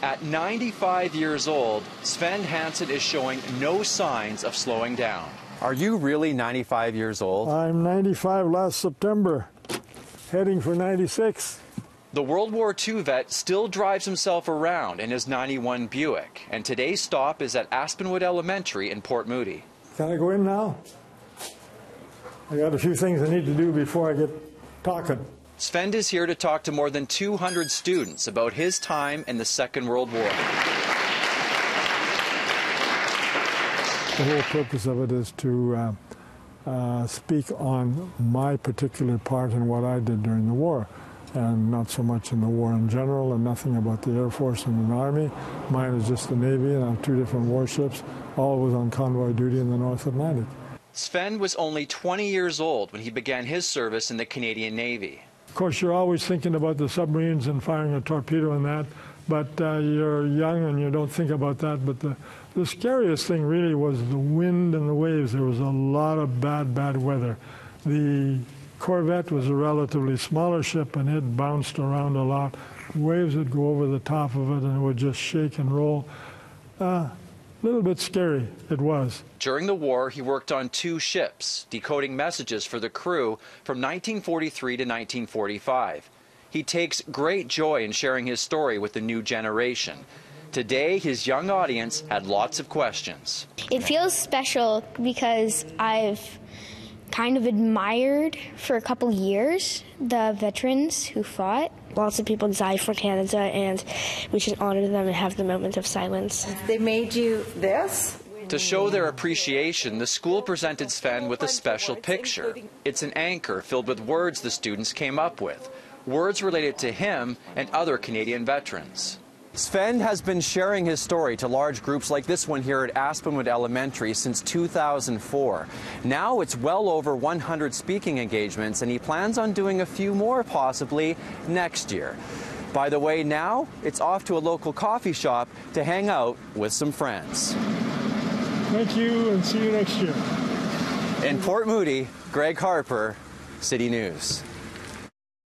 At 95 years old, Svend Hansen is showing no signs of slowing down. Are you really 95 years old? I'm 95 last September, heading for 96. The World War II vet still drives himself around in his '91 Buick, and today's stop is at Aspenwood Elementary in Port Moody. Can I go in now? I got a few things I need to do before I get talking. Svend is here to talk to more than 200 students about his time in the Second World War. The whole purpose of it is to speak on my particular part in what I did during the war, and not so much in the war in general, and nothing about the Air Force and the Army. Mine is just the Navy, and I have 2 different warships, all was on convoy duty in the North Atlantic. Svend was only 20 years old when he began his service in the Canadian Navy. Of course, you're always thinking about the submarines and firing a torpedo and that, but you're young and you don't think about that. But the scariest thing really was the wind and the waves. There was a lot of bad weather. The Corvette was a relatively smaller ship, and it bounced around a lot. Waves would go over the top of it, and it would just shake and roll. A little bit scary, it was. During the war, he worked on 2 ships, decoding messages for the crew from 1943 to 1945. He takes great joy in sharing his story with the new generation. Today, his young audience had lots of questions. It feels special because I've kind of admired for a couple years the veterans who fought. Lots of people died for Canada, and we should honor them and have the moment of silence. They made you this? To show their appreciation, the school presented Svend with a special picture. It's an anchor filled with words the students came up with, words related to him and other Canadian veterans. Svend has been sharing his story to large groups like this one here at Aspenwood Elementary since 2004. Now it's well over 100 speaking engagements, and he plans on doing a few more possibly next year. By the way, now it's off to a local coffee shop to hang out with some friends. Thank you, and see you next year. In Port Moody, Greg Harper, City News.